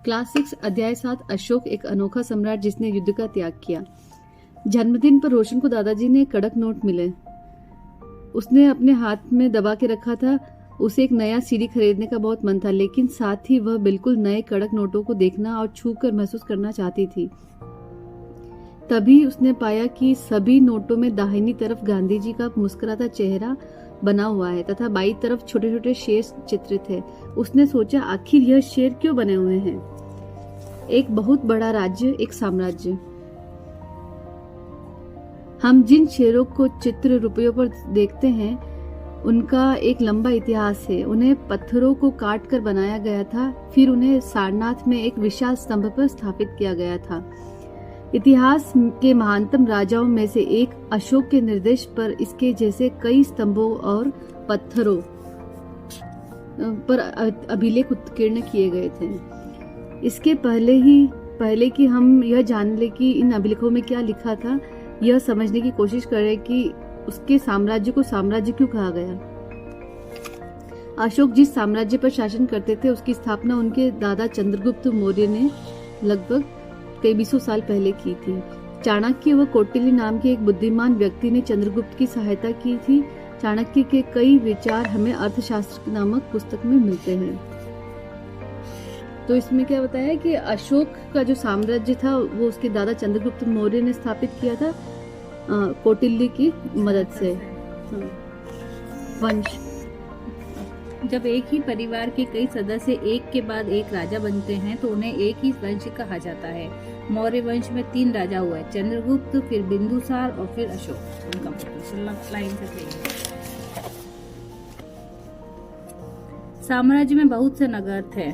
Class 6 अध्याय 7 अशोक एक अनोखा सम्राट जिसने युद्ध का त्याग किया। जन्मदिन पर रोशन को दादाजी ने कड़क नोट मिले। उसने अपने हाथ में दबा के रखा था। उसे एक नया सीडी खरीदने का बहुत मन था, लेकिन साथ ही वह बिल्कुल नए कड़क नोटों को देखना और छू कर महसूस करना चाहती थी। तभी उसने पाया कि सभी नोटों में दाहिनी तरफ गांधी जी का मुस्कुराता चेहरा बना हुआ है तथा बाईं तरफ छोटे छोटे शेर चित्रित है। उसने सोचा, आखिर यह शेर क्यों बने हुए हैं? एक बहुत बड़ा राज्य, एक साम्राज्य। हम जिन शेरों को चित्र रुपयों पर देखते हैं उनका एक लंबा इतिहास है। उन्हें पत्थरों को काट कर बनाया गया था, फिर उन्हें सारनाथ में एक विशाल स्तंभ पर स्थापित किया गया था। इतिहास के महानतम राजाओं में से एक अशोक के निर्देश पर इसके जैसे कई स्तंभों और पत्थरों पर अभिलेख उत्कीर्ण किए गए थे। इसके पहले कि हम यह जान ले कि इन अभिलेखों में क्या लिखा था, यह समझने की कोशिश करें कि उसके साम्राज्य को साम्राज्य क्यों कहा गया। अशोक जिस साम्राज्य पर शासन करते थे उसकी स्थापना उनके दादा चंद्रगुप्त मौर्य ने लगभग 2300 साल पहले की थी। चाणक्य व कौटिल्य नाम के एक बुद्धिमान व्यक्ति ने चंद्रगुप्त की सहायता की थी। चाणक्य के कई विचार हमें अर्थशास्त्र नामक पुस्तक में मिलते हैं। तो इसमें क्या बताया कि अशोक का जो साम्राज्य था वो उसके दादा चंद्रगुप्त मौर्य ने स्थापित किया था कौटिल्य की मदद से। वंश। जब एक ही परिवार के कई सदस्य एक के बाद एक राजा बनते हैं तो उन्हें एक ही वंश कहा जाता है। मौर्य वंश में 3 राजा हुए, चंद्रगुप्त, फिर बिंदुसार और फिर अशोक। उनका लाइन से सही। साम्राज्य में बहुत से नगर थे।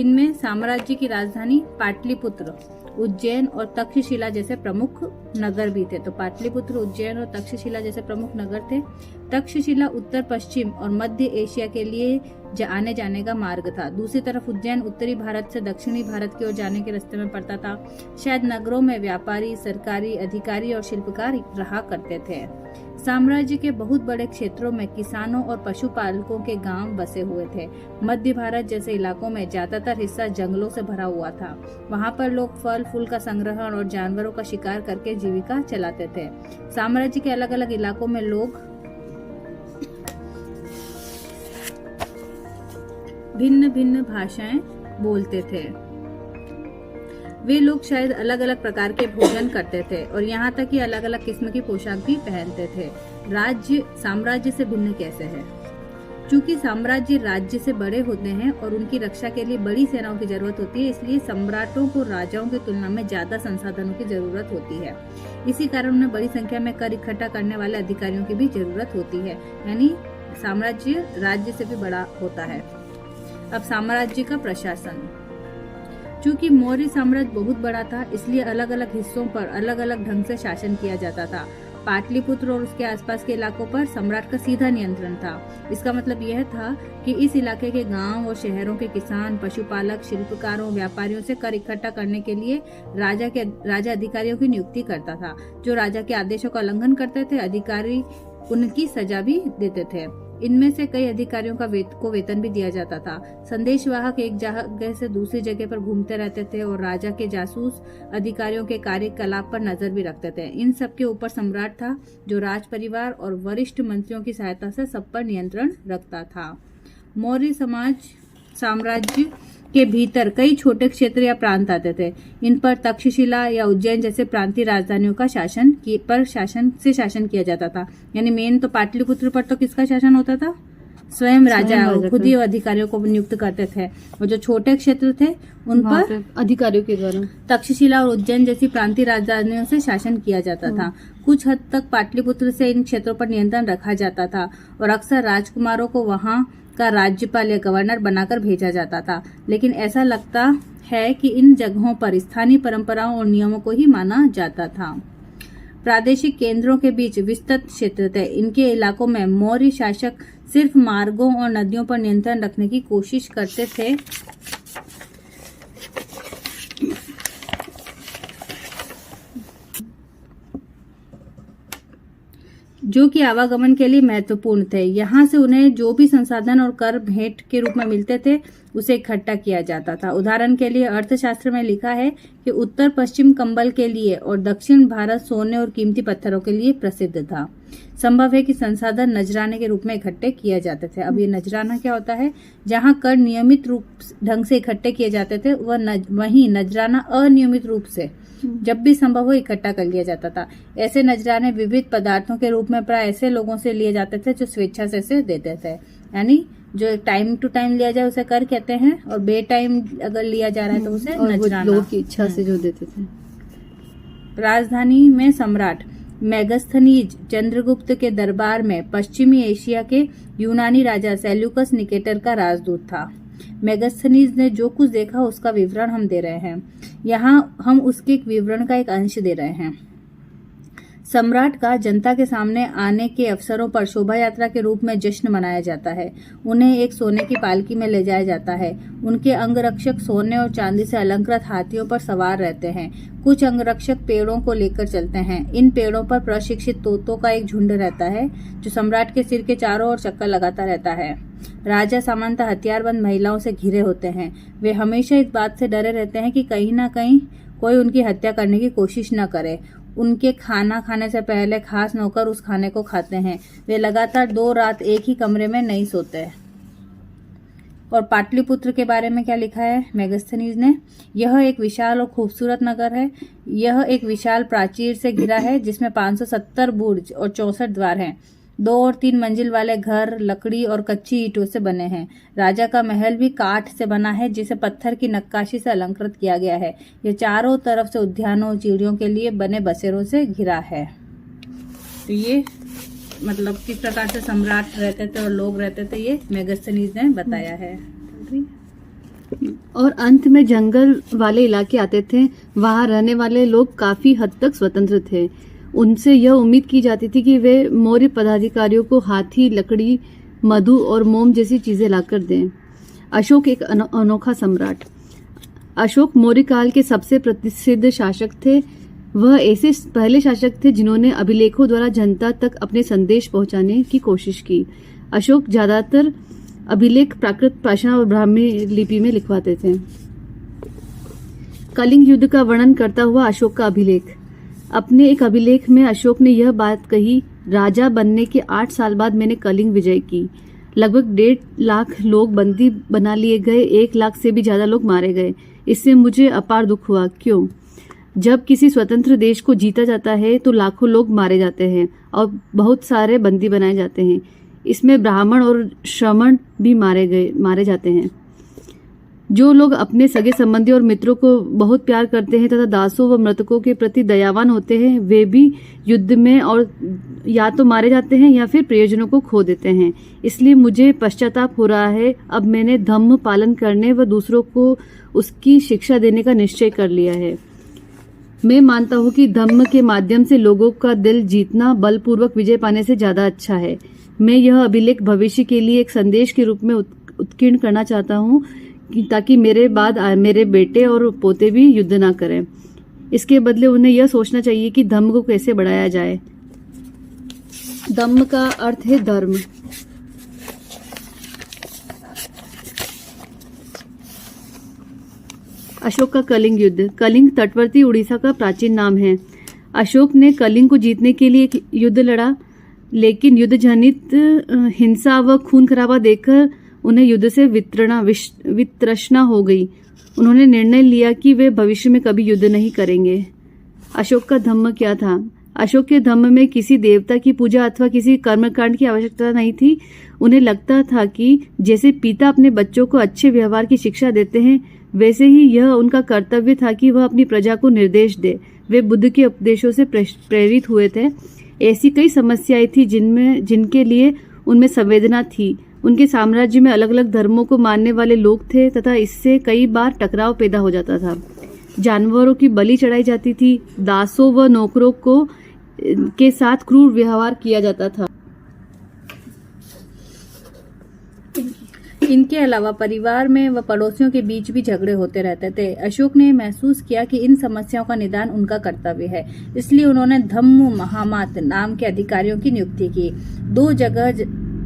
इनमें साम्राज्य की राजधानी पाटलिपुत्र, उज्जैन और तक्षशिला जैसे प्रमुख नगर भी थे। तो पाटलिपुत्र, उज्जैन और तक्षशिला जैसे प्रमुख नगर थे। तक्षशिला उत्तर पश्चिम और मध्य एशिया के लिए आने जाने का मार्ग था। दूसरी तरफ उज्जैन उत्तरी भारत से दक्षिणी भारत की ओर जाने के रास्ते में पड़ता था। शायद नगरों में व्यापारी, सरकारी अधिकारी और शिल्पकार रहा करते थे। साम्राज्य के बहुत बड़े क्षेत्रों में किसानों और पशुपालकों के गांव बसे हुए थे। मध्य भारत जैसे इलाकों में ज्यादातर हिस्सा जंगलों से भरा हुआ था। वहां पर लोग फल फूल का संग्रहण और जानवरों का शिकार करके जीविका चलाते थे। साम्राज्य के अलग अलग इलाकों में लोग भिन्न भिन्न भाषाएं बोलते थे। वे लोग शायद अलग अलग प्रकार के भोजन करते थे और यहाँ तक कि अलग अलग किस्म की पोशाक भी पहनते थे। राज्य साम्राज्य से भिन्न कैसे है? चूंकि साम्राज्य राज्य से बड़े होते हैं और उनकी रक्षा के लिए बड़ी सेनाओं की जरूरत होती है, इसलिए सम्राटों को राजाओं की तुलना में ज्यादा संसाधनों की जरूरत होती है। इसी कारण उन्हें बड़ी संख्या में कर इकट्ठा करने वाले अधिकारियों की भी जरूरत होती है। यानी साम्राज्य राज्य से भी बड़ा होता है। अब साम्राज्य का प्रशासन। चूंकि मौर्य साम्राज्य बहुत बड़ा था, इसलिए अलग अलग हिस्सों पर अलग अलग ढंग से शासन किया जाता था। पाटलिपुत्र और उसके आसपास के इलाकों पर सम्राट का सीधा नियंत्रण था। इसका मतलब यह था कि इस इलाके के गांव और शहरों के किसान, पशुपालक, शिल्पकारों, व्यापारियों से कर इकट्ठा करने के लिए राजा अधिकारियों की नियुक्ति करता था। जो राजा के आदेशों का उल्लंघन करते थे, अधिकारी उनकी सजा भी देते थे। इनमें से कई अधिकारियों को वेतन भी दिया जाता था। संदेशवाहक एक जगह से दूसरी जगह पर घूमते रहते थे और राजा के जासूस अधिकारियों के कार्यकलाप पर नजर भी रखते थे। इन सब के ऊपर सम्राट था, जो राज परिवार और वरिष्ठ मंत्रियों की सहायता से सब पर नियंत्रण रखता था। मौर्य साम्राज्य के भीतर कई छोटे क्षेत्र या प्रांत आते थे। इन पर तक्षशिला या उज्जैन जैसे प्रांतीय राजधानियों का शासन किया जाता था। यानी मेन तो पाटलिपुत्र पर तो किसका शासन होता था? स्वयं राजा खुद ही अधिकारियों को नियुक्त करते थे। और जो छोटे क्षेत्र थे उन पर अधिकारियों के द्वारा तक्षशिला और उज्जैन जैसी प्रांतीय राजधानियों से शासन किया जाता था। कुछ हद तक पाटलिपुत्र से इन क्षेत्रों पर नियंत्रण रखा जाता था और अक्सर राजकुमारों को वहां का राज्यपाल या गवर्नर बनाकर भेजा जाता था। लेकिन ऐसा लगता है कि इन जगहों पर स्थानीय परंपराओं और नियमों को ही माना जाता था। प्रादेशिक केंद्रों के बीच विस्तृत क्षेत्र थे। इनके इलाकों में मौर्य शासक सिर्फ मार्गों और नदियों पर नियंत्रण रखने की कोशिश करते थे। जो कि आवागमन के लिए महत्वपूर्ण थे। यहाँ से उन्हें जो भी संसाधन और कर भेंट के रूप में मिलते थे उसे इकट्ठा किया जाता था। उदाहरण के लिए अर्थशास्त्र में लिखा है कि उत्तर पश्चिम कंबल के लिए और दक्षिण भारत सोने और कीमती पत्थरों के लिए प्रसिद्ध था। संभव है कि संसाधन नजराने के रूप में इकट्ठे किए जाते थे। अब ये नजराना क्या होता है? जहाँ कर नियमित रूप ढंग से इकट्ठे किए जाते थे वहीं नजराना अनियमित रूप से जब भी संभव हो इकट्ठा कर लिया जाता था। ऐसे नजराने विविध पदार्थों के रूप में प्राय ऐसे लोगों से लिए जाते थे जो स्वेच्छा से इसे देते थे। यानी जो टाइम टू टाइम लिया जाए उसे कर कहते हैं, और बे टाइम अगर लिया जा रहा है तो उसे नजराना। लोगों की इच्छा से जो देते थे। राजधानी में सम्राट मेगास्थनीज चंद्रगुप्त के दरबार में पश्चिमी एशिया के यूनानी राजा सेल्यूकस निकेटर का राजदूत था। मेगास्थनीज ने जो कुछ देखा उसका विवरण हम दे रहे हैं। यहाँ हम उसके विवरण का एक अंश दे रहे हैं। सम्राट का जनता के सामने आने के अवसरों पर शोभा यात्रा के रूप में जश्न मनाया जाता है। उन्हें एक सोने की पालकी में ले जाया जाता है। उनके अंगरक्षक सोने और चांदी से अलंकृत हाथियों पर सवार रहते हैं। कुछ अंगरक्षक पेड़ों को लेकर चलते हैं। इन पेड़ों पर प्रशिक्षित तोतों का एक झुंड रहता है जो सम्राट के सिर के चारों ओर चक्कर लगाता रहता है। राजा सामान्यतः हथियारबंद महिलाओं से घिरे होते हैं। वे हमेशा इस बात से डरे रहते हैं कि कहीं न कहीं कोई उनकी हत्या करने की कोशिश न करे। उनके खाना खाने से पहले खास नौकर उस खाने को खाते हैं। वे लगातार 2 रात एक ही कमरे में नहीं सोते। और पाटलिपुत्र के बारे में क्या लिखा है मेगास्थनीज ने? यह एक विशाल और खूबसूरत नगर है। यह एक विशाल प्राचीर से घिरा है जिसमें 570 बुर्ज और 64 द्वार हैं। 2 और 3 मंजिल वाले घर लकड़ी और कच्ची ईंटों से बने हैं। राजा का महल भी काठ से बना है जिसे पत्थर की नक्काशी से अलंकृत किया गया है। यह चारों तरफ से उद्यानों चिड़ियों के लिए बने बसेरों से घिरा है। तो ये मतलब किस प्रकार से सम्राट रहते थे और लोग रहते थे ये मेगास्थनीज ने बताया है। और अंत में जंगल वाले इलाके आते थे। वहां रहने वाले लोग काफी हद तक स्वतंत्र थे। उनसे यह उम्मीद की जाती थी कि वे मौर्य पदाधिकारियों को हाथी, लकड़ी, मधु और मोम जैसी चीजें लाकर दें। अशोक एक अनोखा सम्राट। अशोक मौर्य काल के सबसे प्रसिद्ध शासक थे। वह ऐसे पहले शासक थे जिन्होंने अभिलेखों द्वारा जनता तक अपने संदेश पहुंचाने की कोशिश की। अशोक ज्यादातर अभिलेख प्राकृत भाषा और ब्राह्मी लिपि में लिखवाते थे। कलिंग युद्ध का वर्णन करता हुआ अशोक का अभिलेख। अपने एक अभिलेख में अशोक ने यह बात कही, राजा बनने के 8 साल बाद मैंने कलिंग विजय की। लगभग 1.5 लाख लोग बंदी बना लिए गए। 1 लाख से भी ज्यादा लोग मारे गए। इससे मुझे अपार दुख हुआ। क्यों? जब किसी स्वतंत्र देश को जीता जाता है तो लाखों लोग मारे जाते हैं और बहुत सारे बंदी बनाए जाते हैं। इसमें ब्राह्मण और श्रमण भी मारे जाते हैं। जो लोग अपने सगे संबंधी और मित्रों को बहुत प्यार करते हैं तथा दासों व मृतकों के प्रति दयावान होते हैं, वे भी युद्ध में और या तो मारे जाते हैं या फिर प्रियजनों को खो देते हैं। इसलिए मुझे पश्चाताप हो रहा है। अब मैंने धम्म पालन करने व दूसरों को उसकी शिक्षा देने का निश्चय कर लिया है। मैं मानता हूँ कि धम्म के माध्यम से लोगों का दिल जीतना बलपूर्वक विजय पाने से ज्यादा अच्छा है। मैं यह अभिलेख भविष्य के लिए एक संदेश के रूप में उत्कीर्ण करना चाहता हूँ ताकि मेरे बाद मेरे बेटे और पोते भी युद्ध ना करें। इसके बदले उन्हें यह सोचना चाहिए कि धम्म को कैसे बढ़ाया जाए। धम्म का अर्थ है धर्म। अशोक का कलिंग युद्ध। कलिंग तटवर्ती उड़ीसा का प्राचीन नाम है। अशोक ने कलिंग को जीतने के लिए एक युद्ध लड़ा, लेकिन युद्ध जनित हिंसा व खून खराबा देखकर उन्हें युद्ध से वितृष्णा हो गई। उन्होंने निर्णय लिया कि वे भविष्य में कभी युद्ध नहीं करेंगे। अशोक का धम्म क्या था? अशोक के धम्म में किसी देवता की पूजा अथवा किसी कर्मकांड की आवश्यकता नहीं थी। उन्हें लगता था कि जैसे पिता अपने बच्चों को अच्छे व्यवहार की शिक्षा देते हैं, वैसे ही यह उनका कर्तव्य था कि वह अपनी प्रजा को निर्देश दे। वे बुद्ध के उपदेशों से प्रेरित हुए थे। ऐसी कई समस्याएं थी जिनके लिए उनमें संवेदना थी। उनके साम्राज्य में अलग अलग धर्मों को मानने वाले लोग थे तथा इससे कई बार टकराव पैदा हो जाता था। जानवरों की बलि चढ़ाई जाती थी। दासों व नौकरों को के साथ क्रूर व्यवहार किया जाता था। इनके अलावा परिवार में व पड़ोसियों के बीच भी झगड़े होते रहते थे। अशोक ने महसूस किया कि इन समस्याओं का निदान उनका कर्तव्य है, इसलिए उन्होंने धम्म महामात नाम के अधिकारियों की नियुक्ति की।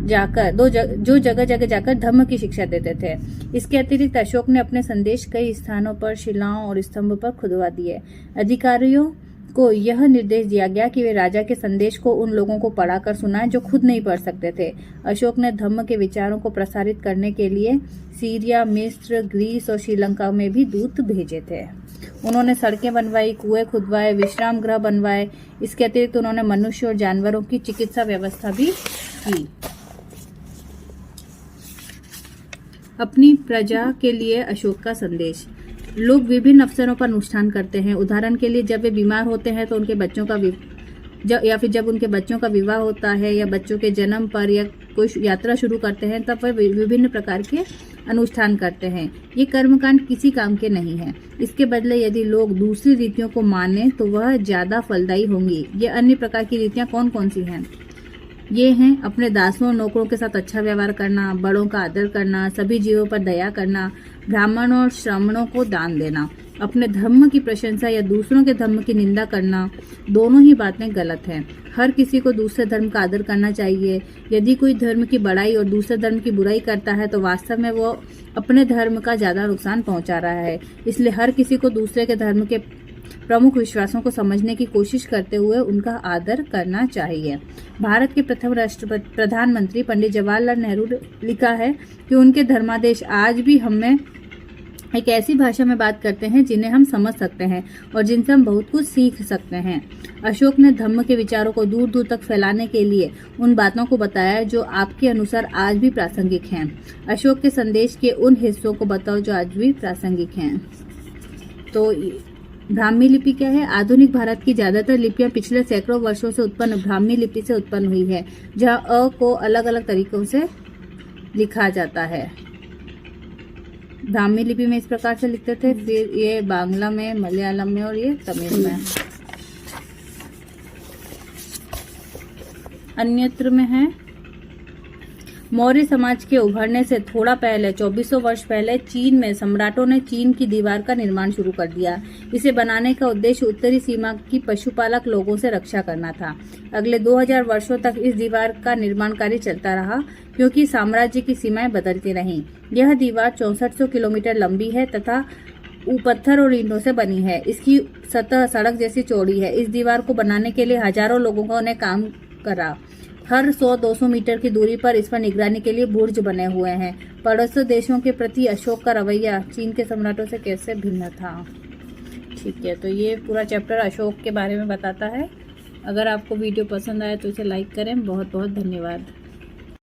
जो जगह जगह जाकर धम्म की शिक्षा देते थे। इसके अतिरिक्त अशोक ने अपने संदेश कई स्थानों पर शिलाओं और स्तंभ पर खुदवा दिए। अधिकारियों को यह निर्देश दिया गया कि वे राजा के संदेश को उन लोगों को पढ़ाकर सुनाएं जो खुद नहीं पढ़ सकते थे। अशोक ने धम्म के विचारों को प्रसारित करने के लिए सीरिया, मिस्र, ग्रीस और श्रीलंका में भी दूत भेजे थे। उन्होंने सड़कें बनवाई, कुएं खुदवाए, विश्राम गृह बनवाए। इसके अतिरिक्त उन्होंने मनुष्य और जानवरों की चिकित्सा व्यवस्था भी की। अपनी प्रजा के लिए अशोक का संदेश। लोग विभिन्न अवसरों पर अनुष्ठान करते हैं। उदाहरण के लिए जब वे बीमार होते हैं तो उनके बच्चों का या फिर जब उनके बच्चों का विवाह होता है या बच्चों के जन्म पर या कोई यात्रा शुरू करते हैं तब वे विभिन्न प्रकार के अनुष्ठान करते हैं। ये कर्मकांड किसी काम के नहीं है। इसके बदले यदि लोग दूसरी रीतियों को माने तो वह ज्यादा फलदायी होंगी। ये अन्य प्रकार की रीतियां कौन कौन सी हैं? ये हैं अपने दासों और नौकरों के साथ अच्छा व्यवहार करना, बड़ों का आदर करना, सभी जीवों पर दया करना, ब्राह्मणों और श्रमणों को दान देना, अपने धर्म की प्रशंसा या दूसरों के धर्म की निंदा करना। दोनों ही बातें गलत हैं। हर किसी को दूसरे धर्म का आदर करना चाहिए। यदि कोई धर्म की बड़ाई और दूसरे धर्म की बुराई करता है तो वास्तव में वो अपने धर्म का ज्यादा नुकसान पहुंचा रहा है। इसलिए हर किसी को दूसरे के धर्म के प्रमुख विश्वासों को समझने की कोशिश करते हुए उनका आदर करना चाहिए। भारत के प्रथम प्रधानमंत्री पंडित जवाहरलाल नेहरू ने लिखा है कि उनके धर्मादेश आज भी हमें एक ऐसी भाषा में बात करते हैं जिन्हें हम समझ सकते हैं और जिनसे हम बहुत कुछ सीख सकते हैं। अशोक ने धम्म के विचारों को दूर दूर तक फैलाने के लिए उन बातों को बताया जो आपके अनुसार आज भी प्रासंगिक हैं। अशोक के संदेश के उन हिस्सों को बताओ जो आज भी प्रासंगिक हैं। तो ब्राह्मी लिपि क्या है? आधुनिक भारत की ज्यादातर लिपियां पिछले सैकड़ों वर्षों से उत्पन्न ब्राह्मी लिपि से उत्पन्न हुई है, जहां अ को अलग अलग तरीकों से लिखा जाता है। ब्राह्मी लिपि में इस प्रकार से लिखते थे, फिर ये बांग्ला में, मलयालम में और ये तमिल में। अन्यत्र में है। मौर्य समाज के उभरने से थोड़ा पहले 2400 वर्ष पहले चीन में सम्राटों ने चीन की दीवार का निर्माण शुरू कर दिया। इसे बनाने का उद्देश्य उत्तरी सीमा की पशुपालक लोगों से रक्षा करना था। अगले 2000 वर्षों तक इस दीवार का निर्माण कार्य चलता रहा क्योंकि साम्राज्य की सीमाएं बदलती रहीं। यह दीवार 6400 किलोमीटर लंबी है तथा पत्थर और ईंटों से बनी है। इसकी सतह सड़क जैसी चौड़ी है। इस दीवार को बनाने के लिए हजारों लोगों ने काम करा। हर 100-200 मीटर की दूरी पर इस पर निगरानी के लिए बुर्ज बने हुए हैं। पड़ोसी देशों के प्रति अशोक का रवैया चीन के सम्राटों से कैसे भिन्न था। ठीक है, तो ये पूरा चैप्टर अशोक के बारे में बताता है। अगर आपको वीडियो पसंद आए तो इसे लाइक करें। बहुत बहुत धन्यवाद।